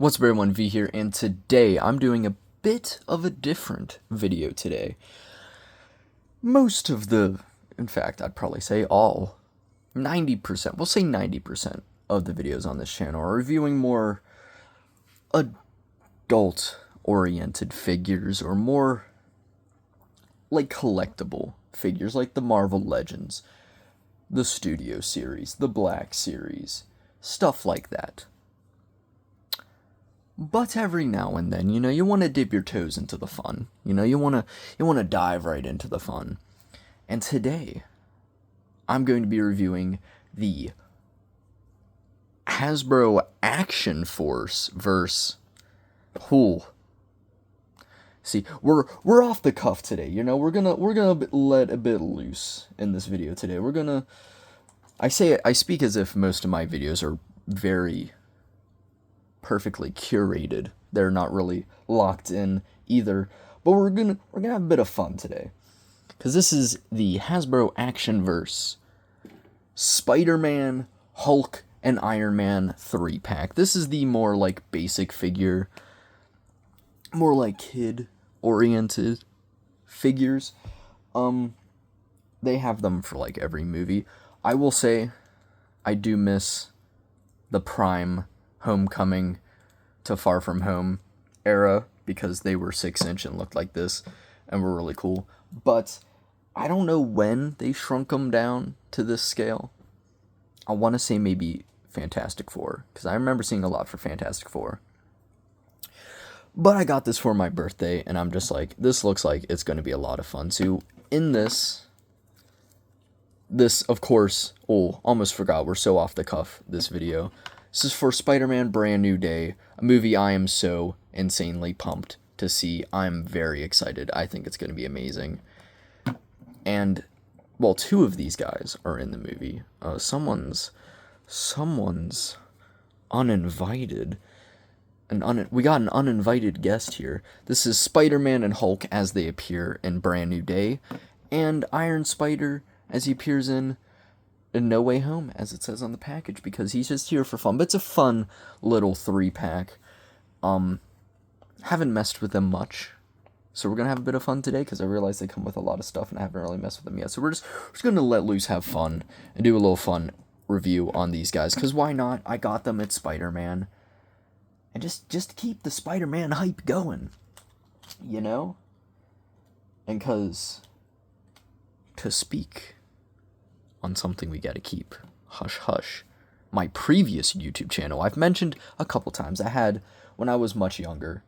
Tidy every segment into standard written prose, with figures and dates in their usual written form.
What's up everyone, V here, and today I'm doing a bit of a different video today. In fact, I'd probably say 90%, we'll say 90% of the videos on this channel are reviewing more adult-oriented figures, or more like collectible figures, like the Marvel Legends, the Studio Series, the Black Series, stuff like that. But every now and then, you want to dip your toes into the fun. You want to dive right into the fun. And today, I'm going to be reviewing the Hasbro Actionverse verse. See, we're off the cuff today. We're gonna let a bit loose in this video today. I speak as if most of my videos are very perfectly curated. They're not really locked in either, but we're gonna have a bit of fun today, because this is the Hasbro Actionverse Spider-Man, Hulk, and Iron Man 3-pack. This is the more like basic figure, more like kid-oriented figures. They have them for like every movie. I will say, I do miss the Prime Homecoming to Far From Home era, because they were 6-inch and looked like this and were really cool. But I don't know when they shrunk them down to this scale. I want to say maybe Fantastic Four, because I remember seeing a lot for Fantastic Four. But I got this for my birthday, and I'm just like, this looks like it's going to be a lot of fun. So in this, of course, almost forgot, we're so off the cuff, this video. This is for Spider-Man Brand New Day, a movie I am so insanely pumped to see. I'm very excited. I think it's going to be amazing. And, well, 2 of these guys are in the movie. Someone's uninvited. We got an uninvited guest here. This is Spider-Man and Hulk as they appear in Brand New Day, and Iron Spider as he appears in No Way Home, as it says on the package, because he's just here for fun. But it's a fun little 3-pack. Haven't messed with them much, so we're gonna have a bit of fun today, because I realize they come with a lot of stuff and I haven't really messed with them yet. So we're just gonna let loose, have fun, and do a little fun review on these guys, because why not? I got them at Spider-Man, and just keep the Spider-Man hype going, and because to speak on something we gotta keep hush hush, my previous YouTube channel, I've mentioned a couple times, I had, when I was much younger,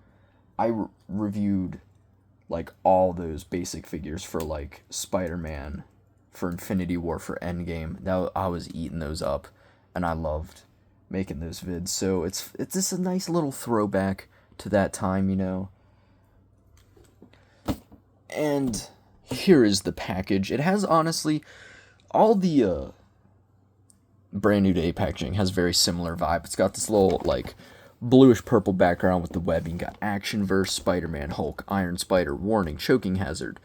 I reviewed like all those basic figures for like Spider-Man, for Infinity War, for Endgame. I was eating those up, and I loved making those vids. So it's just a nice little throwback to that time, And here is the package. It has, honestly, all the Brand New Day packaging has very similar vibe. It's got this little like bluish purple background with the webbing. Got Actionverse Spider-Man, Hulk, Iron Spider, warning, choking hazard.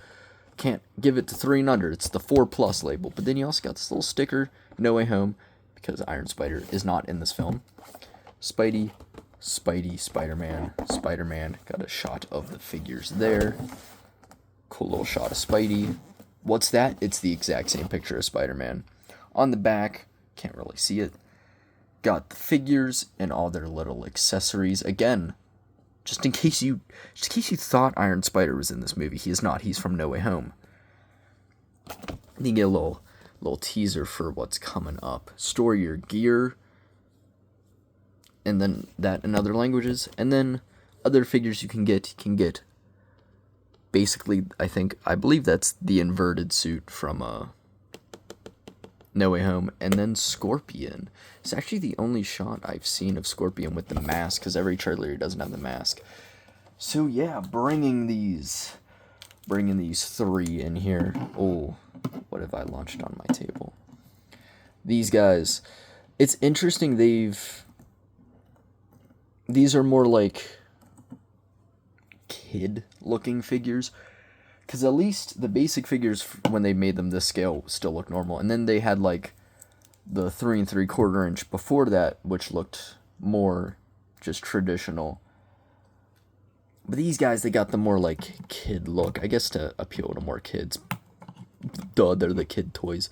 Can't give it to 3 and under. It's the 4+ label. But then you also got this little sticker, No Way Home, because Iron Spider is not in this film. Spidey, Spider-Man. Got a shot of the figures there. Cool little shot of Spidey. What's that? It's the exact same picture of Spider-Man. On the back, can't really see it, got the figures and all their little accessories. Again, just in case you thought Iron Spider was in this movie, he is not. He's from No Way Home. You get a little teaser for what's coming up. Store your gear, and then that in other languages, and then other figures you can get. Basically, I believe that's the inverted suit from No Way Home, and then Scorpion. It's actually the only shot I've seen of Scorpion with the mask, because every trailer he doesn't have the mask. So yeah, bringing these 3 in here. What have I launched on my table? These guys, it's interesting. These are more like kid-looking figures, because at least the basic figures, when they made them this scale, still look normal. And then they had like the 3 3/4 inch before that, which looked more just traditional. But these guys, they got the more, like, kid look. I guess to appeal to more kids. Duh, they're the kid toys.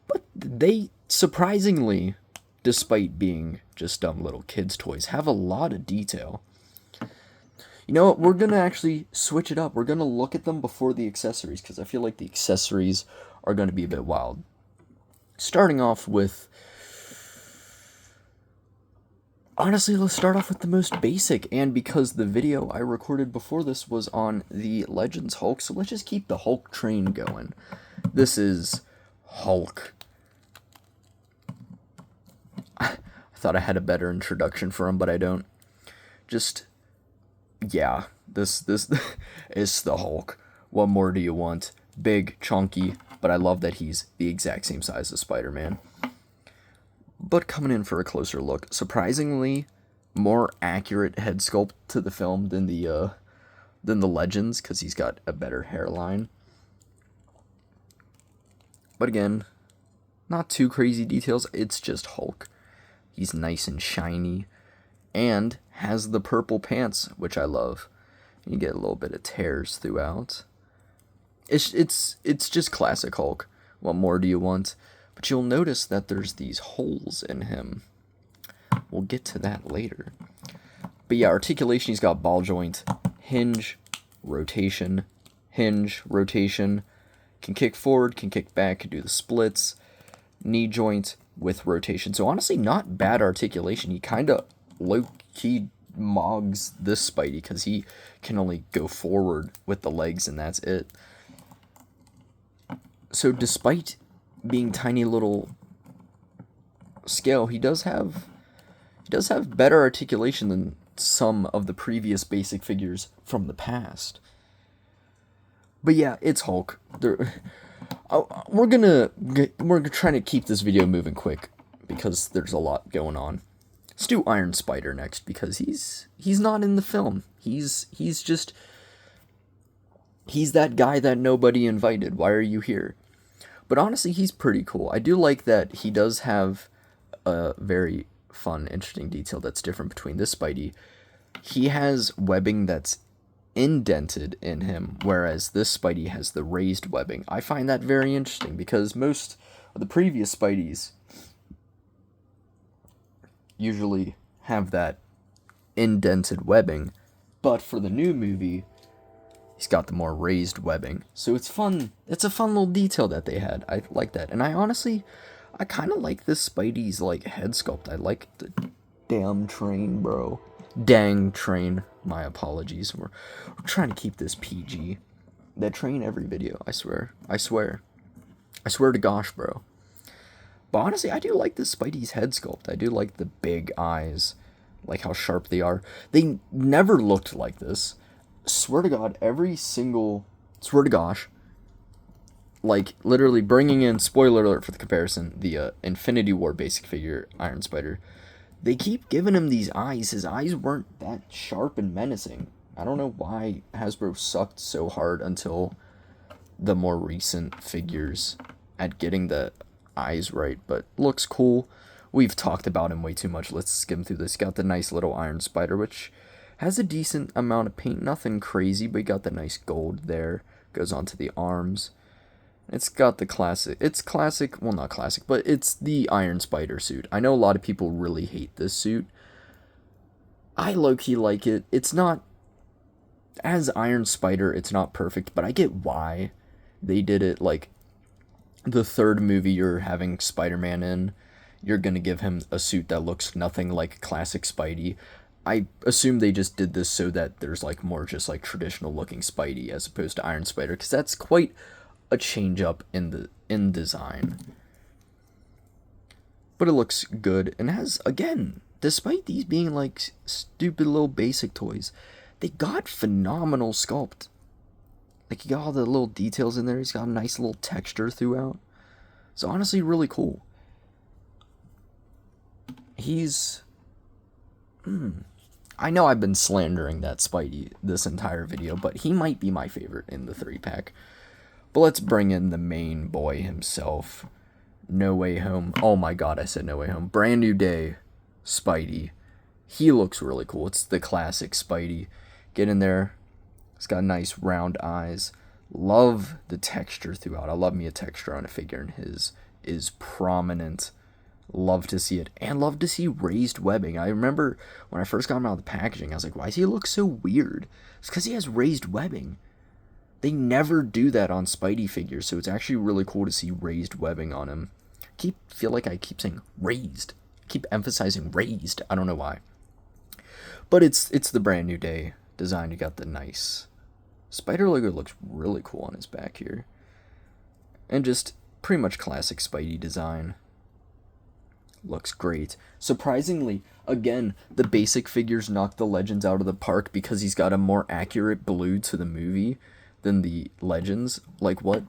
But they, surprisingly, despite being just dumb little kids' toys, have a lot of detail. You know what? We're going to actually switch it up. We're going to look at them before the accessories, because I feel like the accessories are going to be a bit wild. Starting off with... Honestly, let's start off with the most basic, and because the video I recorded before this was on the Legends Hulk, so let's just keep the Hulk train going. This is Hulk. I thought I had a better introduction for him, but I don't. Just, yeah, this is the Hulk. What more do you want? Big, chunky, but I love that he's the exact same size as Spider-Man. But coming in for a closer look, surprisingly more accurate head sculpt to the film than the Legends, because he's got a better hairline. But again, not too crazy details, it's just Hulk. He's nice and shiny, and has the purple pants, which I love. You get a little bit of tears throughout. It's just classic Hulk. What more do you want? But you'll notice that there's these holes in him. We'll get to that later. But yeah, articulation, he's got ball joint, hinge, rotation, can kick forward, can kick back, can do the splits, knee joint with rotation. So honestly, not bad articulation. He kind of low-key mogs this Spidey because he can only go forward with the legs and that's it. So despite being tiny little scale, he does have better articulation than some of the previous basic figures from the past. But yeah, it's Hulk. We're trying to keep this video moving quick because there's a lot going on. Let's do Iron Spider next because he's not in the film. He's that guy that nobody invited. Why are you here? But honestly, he's pretty cool. I do like that he does have a very fun, interesting detail that's different between this Spidey. He has webbing that's indented in him, whereas this Spidey has the raised webbing. I find that very interesting because most of the previous Spideys usually have that indented webbing, but for the new movie, he's got the more raised webbing. So it's fun. It's a fun little detail that they had. I like that. And I kind of like this Spidey's, like, head sculpt. I like the damn train, bro. Dang train. My apologies. We're trying to keep this PG. That train every video. I swear. I swear to gosh, bro. But honestly, I do like this Spidey's head sculpt. I do like the big eyes. Like how sharp they are. They never looked like this. Swear to God, swear to gosh, like, literally bringing in, spoiler alert for the comparison, the Infinity War basic figure, Iron Spider, they keep giving him these eyes. His eyes weren't that sharp and menacing. I don't know why Hasbro sucked so hard until the more recent figures at getting the eyes right, but looks cool. We've talked about him way too much. Let's skim through this. Got the nice little Iron Spider, which has a decent amount of paint. Nothing crazy, but you got the nice gold there. Goes onto the arms. It's got the classic. It's classic. Well, not classic, but it's the Iron Spider suit. I know a lot of people really hate this suit. I low-key like it. It's not... As Iron Spider, it's not perfect, but I get why they did it. Like, the third movie you're having Spider-Man in, you're going to give him a suit that looks nothing like classic Spidey. I assume they just did this so that there's, like, more just, like, traditional looking Spidey as opposed to Iron Spider, because that's quite a change up in design. But it looks good, and has, again, despite these being, like, stupid little basic toys, they got phenomenal sculpt. Like, you got all the little details in there. He's got a nice little texture throughout. So, honestly, really cool. He's... I know I've been slandering that Spidey this entire video, but he might be my favorite in the 3-pack. But let's bring in the main boy himself. No Way Home. Oh my god, I said No Way Home. Brand New Day Spidey. he looks really cool. It's the classic Spidey. Get in there. It's got nice round eyes. Love the texture throughout. I love me a texture on a figure, and his is prominent. Love to see it. And love to see raised webbing. I remember when I first got him out of the packaging, I was like, why does he look so weird? It's because he has raised webbing. They never do that on Spidey figures, so it's actually really cool to see raised webbing on him. Feel like I keep saying raised. Keep emphasizing raised. I don't know why. But it's the brand new day design. You got the nice Spider logo. Looks really cool on his back here. And just pretty much classic Spidey design. Looks great. Surprisingly, again, the basic figures knocked the Legends out of the park because he's got a more accurate blue to the movie than the Legends. Like, what?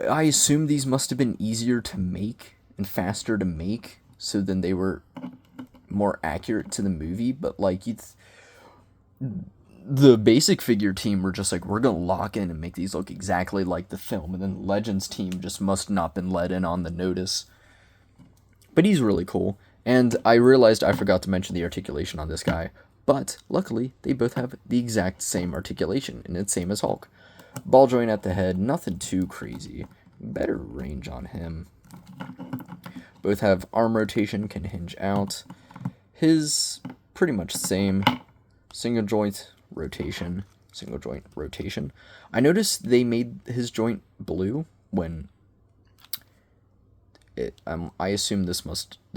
I assume these must have been easier to make and faster to make, so then they were more accurate to the movie. But like, the basic figure team were just like, we're gonna lock in and make these look exactly like the film, and then the Legends team just must not been let in on the notice. But he's really cool, and I realized I forgot to mention the articulation on this guy, but luckily they both have the exact same articulation, and it's same as Hulk. Ball joint at the head, nothing too crazy. Better range on him. Both have arm rotation, can hinge out. His pretty much same. Single joint rotation. I noticed they made his joint blue when I assume this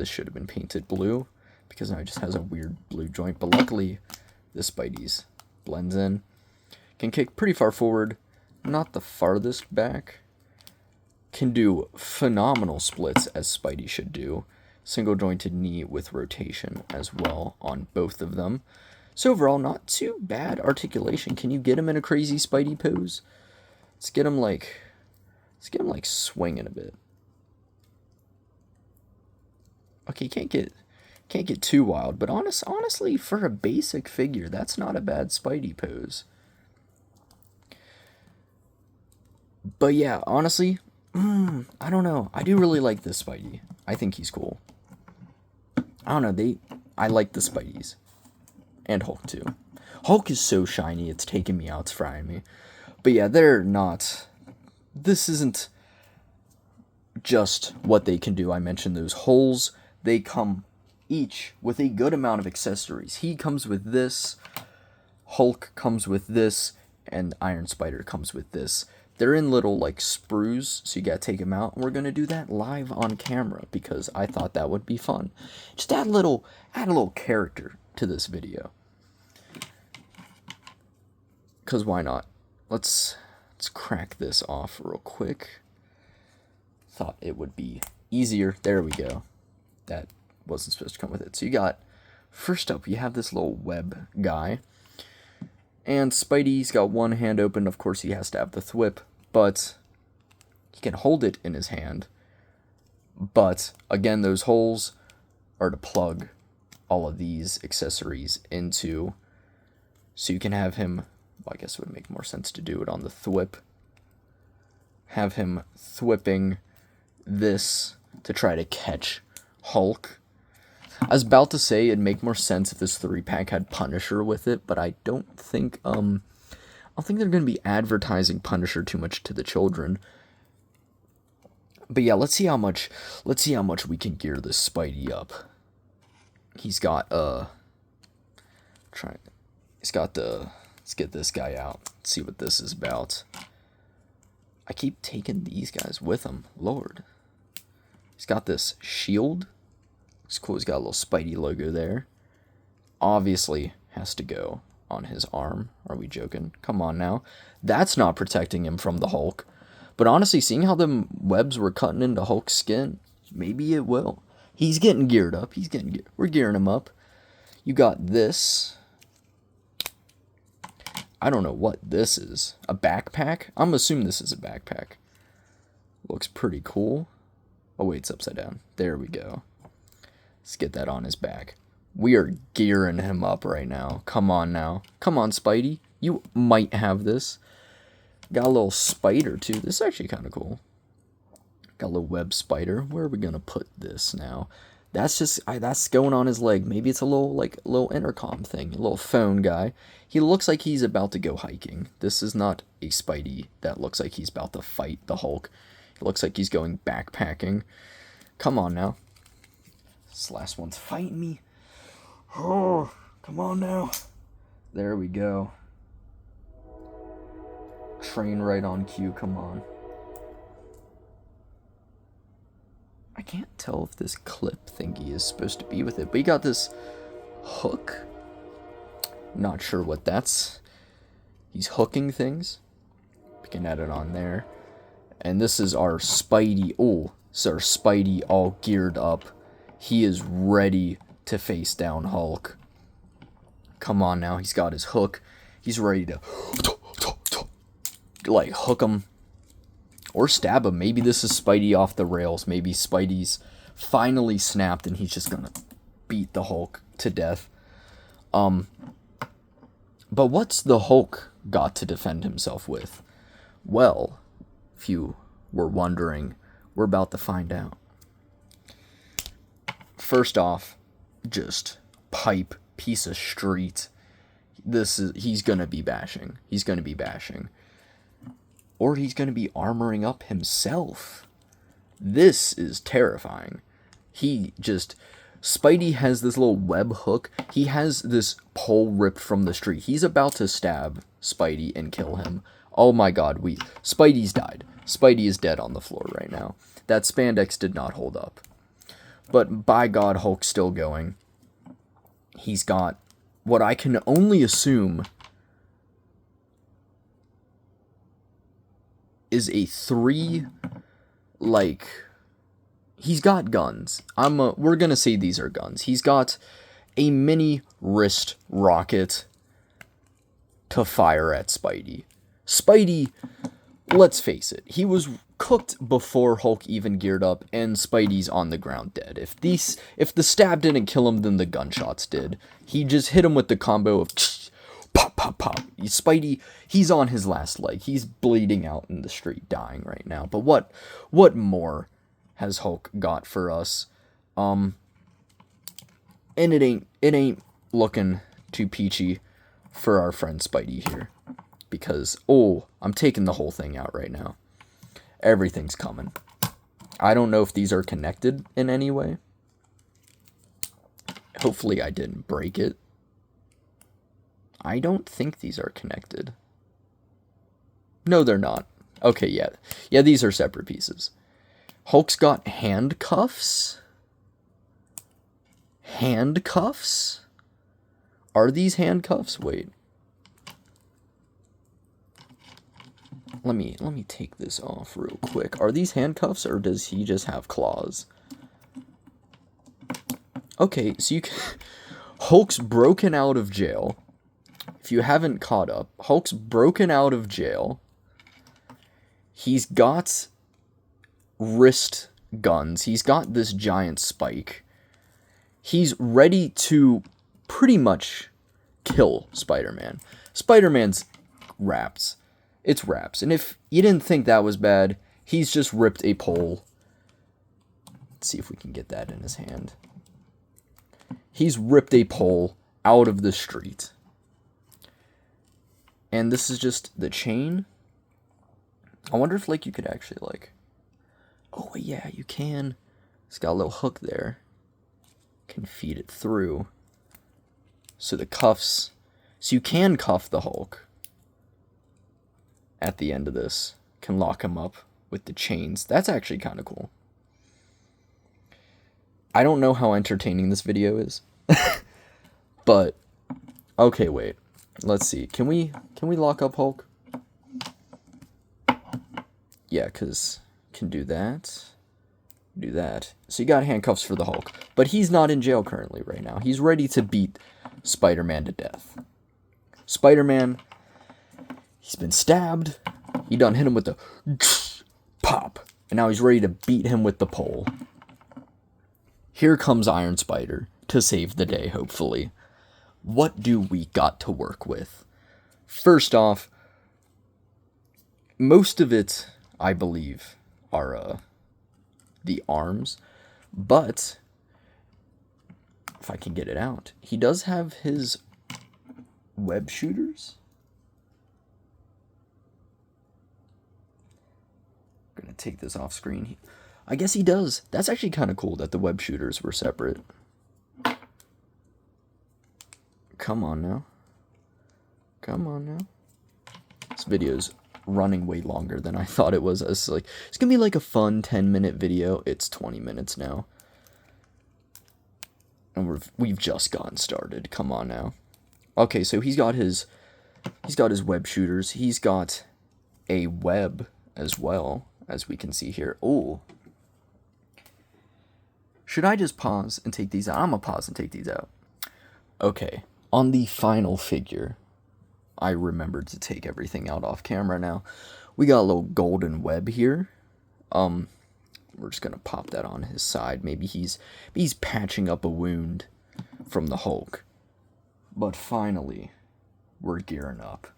should have been painted blue, because now it just has a weird blue joint, but luckily this Spidey's blends in. Can kick pretty far forward, not the farthest back. Can do phenomenal splits, as Spidey should do. Single jointed knee with rotation as well on both of them. So overall, not too bad articulation. Can you get him in a crazy Spidey pose? Let's get him like swinging a bit. Okay, can't get too wild, but honestly, for a basic figure, that's not a bad Spidey pose. But yeah, honestly, I don't know. I do really like this Spidey. I think he's cool. I don't know. I like the Spideys. And Hulk too. Hulk is so shiny, it's taking me out, it's frying me. But yeah, they're not. This isn't just what they can do. I mentioned those holes. They come each with a good amount of accessories. He comes with this, Hulk comes with this, and Iron Spider comes with this. They're in little like sprues, so you gotta take them out. And we're gonna do that live on camera because I thought that would be fun. Just add a little character to this video. Cause why not? Let's crack this off real quick. Thought it would be easier. There we go. That wasn't supposed to come with it. So you got, first up, you have this little web guy. And Spidey's got one hand open. Of course, he has to have the thwip, but he can hold it in his hand. But again, those holes are to plug all of these accessories into, so you can have him, well, I guess it would make more sense to do it on the thwip. Have him thwipping this to try to catch Hulk. I was about to say it'd make more sense if this 3-pack had Punisher with it, but I don't think they're going to be advertising Punisher too much to the children. But yeah, let's see how much we can gear this Spidey up. He's got let's get this guy out. Let's see what this is about. I keep taking these guys with him. Lord. He's got this shield. It's cool. He's got a little Spidey logo there. Obviously has to go on his arm. Are we joking? Come on now. That's not protecting him from the Hulk. But honestly, seeing how the webs were cutting into Hulk's skin, maybe it will. He's getting geared up. We're gearing him up. You got this. I don't know what this is. A backpack? I'm assuming this is a backpack. Looks pretty cool. Oh, wait, it's upside down. There we go. Let's get that on his back. We are gearing him up right now. Come on now. Come on, Spidey. You might have this. Got a little spider, too. This is actually kind of cool. Got a little web spider. Where are we going to put this now? That's just that's going on his leg. Maybe it's a little intercom thing, a little phone guy. He looks like he's about to go hiking. This is not a Spidey that looks like he's about to fight the Hulk. He looks like he's going backpacking. Come on now. This last one's fighting me. Oh, come on now. There we go. Train right on cue, come on. I can't tell if this clip thingy is supposed to be with it, but you got this hook. Not sure what that's. He's hooking things. We can add it on there. And this is our Spidey. Oh, so our Spidey all geared up. He is ready to face down Hulk. Come on now, he's got his hook. He's ready to like hook him or stab him. Maybe this is Spidey off the rails. Maybe Spidey's finally snapped and he's just gonna beat the Hulk to death. But what's the Hulk got to defend himself with? Well, if you were wondering, we're about to find out. First off, just pipe, piece of street. He's gonna be bashing. He's gonna be bashing. Or he's gonna be armoring up himself. This is terrifying. Spidey has this little web hook. He has this pole ripped from the street. He's about to stab Spidey and kill him. Oh my god, Spidey's died. Spidey is dead on the floor right now. That spandex did not hold up. But by God, Hulk's still going. He's got what I can only assume is a 3, he's got guns. We're gonna say these are guns. He's got a mini wrist rocket to fire at Spidey. Spidey, let's face it, he was cooked before Hulk even geared up, and Spidey's on the ground dead. If the stab didn't kill him, then the gunshots did. He just hit him with the combo of pop, pop, pop. Spidey, he's on his last leg. He's bleeding out in the street, dying right now. But what more has Hulk got for us? And it ain't looking too peachy for our friend Spidey here. Because, I'm taking the whole thing out right now. Everything's coming. I don't know if these are connected in any way. Hopefully I didn't break it. I don't think these are connected. No, they're not. Okay, yeah. Yeah, these are separate pieces. Hulk's got handcuffs? Handcuffs? Are these handcuffs? Wait. Let me take this off real quick. Are these handcuffs or does he just have claws? Okay, so Hulk's broken out of jail. If you haven't caught up, Hulk's broken out of jail. He's got wrist guns. He's got this giant spike. He's ready to pretty much kill Spider-Man. Spider-Man's wrapped. It's wraps. And if you didn't think that was bad, he's just ripped a pole. Let's see if we can get that in his hand. He's ripped a pole out of the street. And this is just the chain. I wonder if, you could actually, Oh, yeah, you can. It's got a little hook there. Can feed it through. So the cuffs... So you can cuff the Hulk. At the end of this. Can lock him up with the chains. That's actually kind of cool. I don't know how entertaining this video is. But... Okay, wait. Let's see. Can we lock up Hulk? Yeah, because can do that. Do that. So you got handcuffs for the Hulk. But he's not in jail currently right now. He's ready to beat Spider-Man to death. Spider-Man, he's been stabbed. He done hit him with the pop. And now he's ready to beat him with the pole. Here comes Iron Spider to save the day, hopefully. What do we got to work with? First off, most of it, I believe, are the arms. But if I can get it out. He does have his web shooters. I'm gonna take this off screen. I guess he does. That's actually kind of cool that the web shooters were separate. Come on now. Come on now. This video's running way longer than I thought it was. It's gonna be like a fun 10-minute video. It's 20 minutes now. And we've just gotten started. Come on now. Okay, so he's got his web shooters. He's got a web as well, as we can see here. Oh. Should I just pause and take these out? I'm gonna pause and take these out. Okay, on the final figure, I remembered to take everything out off camera now. We got a little golden web here. We're just gonna pop that on his side. Maybe he's patching up a wound from the Hulk. But finally, we're gearing up.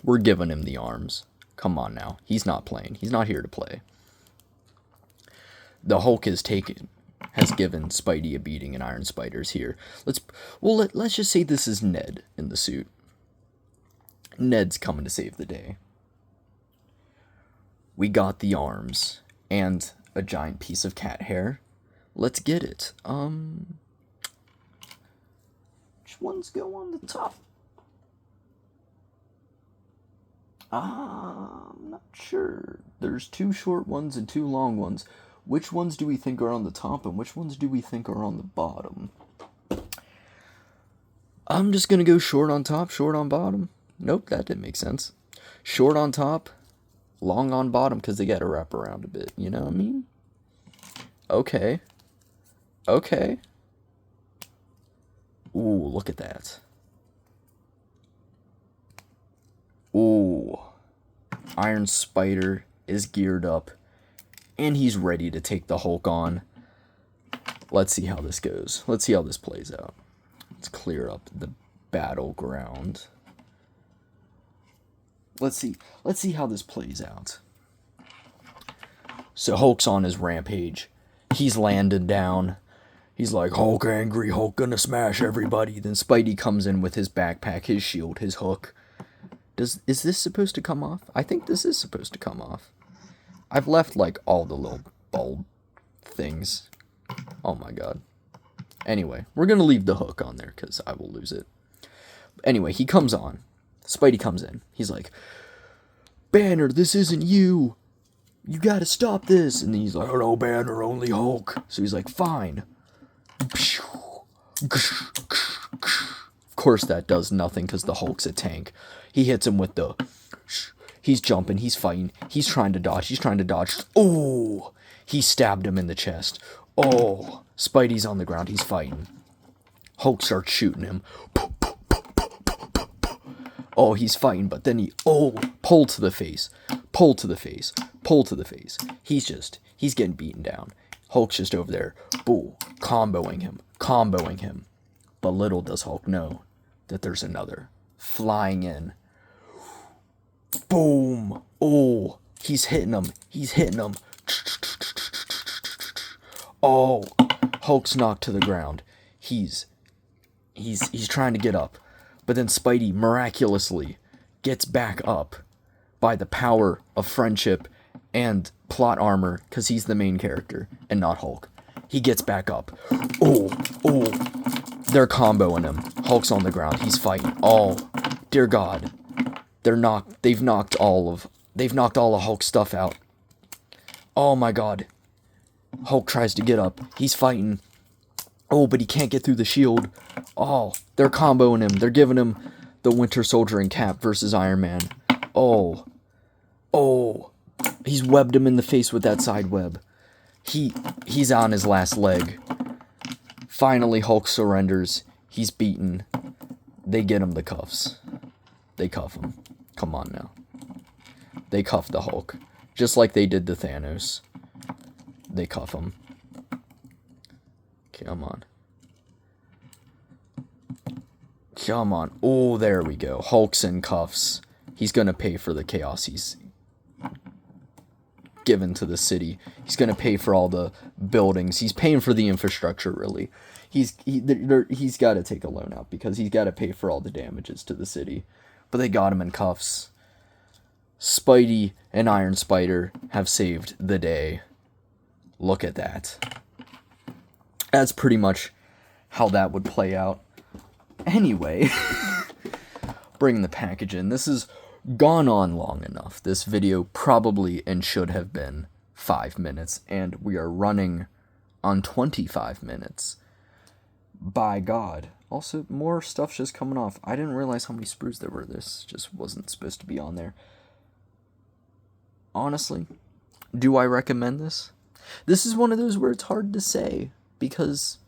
We're giving him the arms. Come on now. He's not playing. He's not here to play. The Hulk has given Spidey a beating, and Iron Spider's here. Let's just say this is Ned in the suit. Ned's coming to save the day. We got the arms and a giant piece of cat hair. Let's get it. Which ones go on the top? I'm not sure. There's 2 short ones and 2 long ones. Which ones do we think are on the top and which ones do we think are on the bottom? I'm just gonna go short on top, short on bottom. Nope, that didn't make sense. Short on top, long on bottom, because they gotta wrap around a bit, you know what I mean? Okay. Okay. Ooh, look at that. Ooh. Iron Spider is geared up, and he's ready to take the Hulk on. Let's see how this goes. Let's see how this plays out. Let's clear up the battleground. Let's see how this plays out. So Hulk's on his rampage. He's landed down. He's like, Hulk angry, Hulk gonna smash everybody. Then Spidey comes in with his backpack, his shield, his hook. Is this supposed to come off? I think this is supposed to come off. I've left like all the little bulb things. Oh my god. Anyway, we're gonna leave the hook on there because I will lose it. Anyway, he comes on. Spidey comes in. He's like, Banner, this isn't you. You gotta stop this. And then he's like, oh no, Banner, only Hulk. So he's like, fine. Of course that does nothing because the Hulk's a tank. He hits him with the... He's jumping, he's fighting, he's trying to dodge, Oh! He stabbed him in the chest. Oh! Spidey's on the ground, he's fighting. Hulk starts shooting him. Oh, he's fighting, but then pull to the face. He's getting beaten down. Hulk's just over there, comboing him. But little does Hulk know that there's another flying in. Boom! Oh, he's hitting him. Oh, Hulk's knocked to the ground. He's trying to get up. But then Spidey miraculously gets back up by the power of friendship and plot armor, because he's the main character and not Hulk. He gets back up. Oh, they're comboing him. Hulk's on the ground. He's fighting. Oh, dear God. They've knocked all of Hulk's stuff out. Oh my God. Hulk tries to get up. He's fighting. Oh, but he can't get through the shield. Oh, they're comboing him. They're giving him the Winter Soldier and Cap versus Iron Man. Oh. He's webbed him in the face with that side web. He's on his last leg. Finally, Hulk surrenders. He's beaten. They get him the cuffs. They cuff him. Come on now. They cuff the Hulk. Just like they did to Thanos. They cuff him. Come on. Oh, there we go. Hulk's in cuffs. He's gonna pay for the chaos he's given to the city. He's going to pay for all the buildings. He's paying for the infrastructure, really. He's got to take a loan out because he's got to pay for all the damages to the city. But they got him in cuffs. Spidey and Iron Spider have saved the day. Look at that. That's pretty much how that would play out. Anyway, bringing the package in. This has gone on long enough. This video probably and should have been 5 minutes, and we are running on 25 minutes. By God. Also, more stuff's just coming off. I didn't realize how many sprues there were. This just wasn't supposed to be on there. Honestly, do I recommend this? This is one of those where it's hard to say, because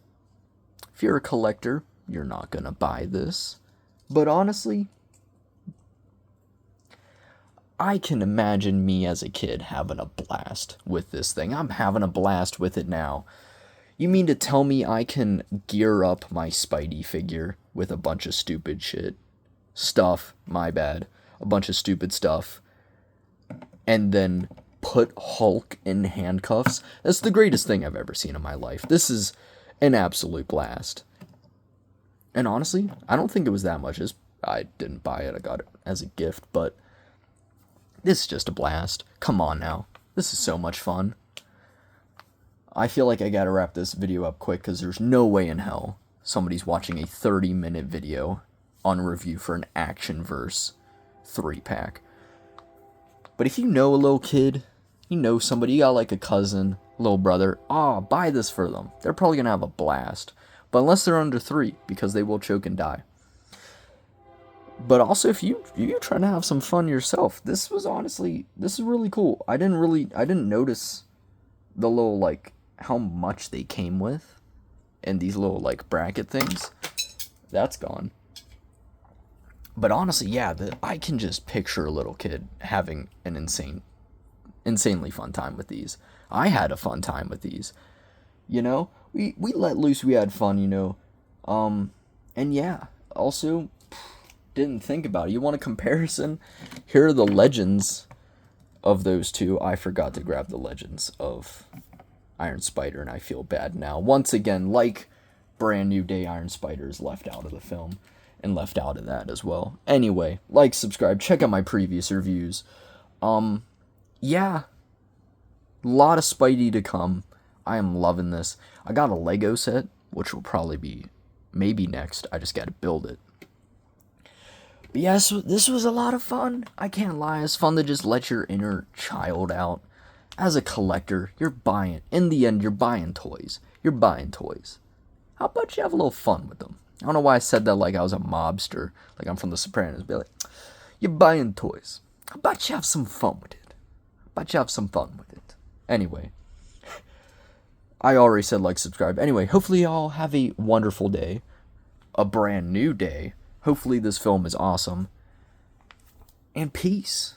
if you're a collector, you're not going to buy this. But honestly, I can imagine me as a kid having a blast with this thing. I'm having a blast with it now. You mean to tell me I can gear up my Spidey figure with a bunch of stupid shit? Stuff, my bad. A bunch of stupid stuff. And then put Hulk in handcuffs? That's the greatest thing I've ever seen in my life. This is an absolute blast. And honestly, I don't think it was that much. I didn't buy it. I got it as a gift. But this is just a blast. Come on now. This is so much fun. I feel like I gotta wrap this video up quick because there's no way in hell somebody's watching a 30-minute video on review for an Actionverse 3-pack. But if you know a little kid, you know somebody, you got like a cousin, little brother, buy this for them. They're probably gonna have a blast. But unless they're under 3, because they will choke and die. But also, if you're trying to have some fun yourself, this is really cool. I didn't notice the little, like, how much they came with, and these little, like, bracket things. That's gone. But honestly, yeah, I can just picture a little kid having an insanely fun time with these. I had a fun time with these. You know, we let loose, we had fun, you know. And yeah, also, didn't think about it. You want a comparison? Here are the legends of those two. I forgot to grab the legends of Iron Spider, and I feel bad now. Once again, like Brand New Day, Iron Spider is left out of the film, and left out of that as well. Anyway, like, subscribe, check out my previous reviews. Yeah, a lot of Spidey to come. I am loving this. I got a Lego set, which will probably be maybe next. I just got to build it. But yes, this was a lot of fun. I can't lie. It's fun to just let your inner child out. As a collector, in the end, you're buying toys. You're buying toys. How about you have a little fun with them? I don't know why I said that like I was a mobster, like I'm from The Sopranos. Be like, you're buying toys. How about you have some fun with it? Anyway, I already said like, subscribe. Anyway, hopefully y'all have a wonderful day. A brand new day. Hopefully this film is awesome. And peace.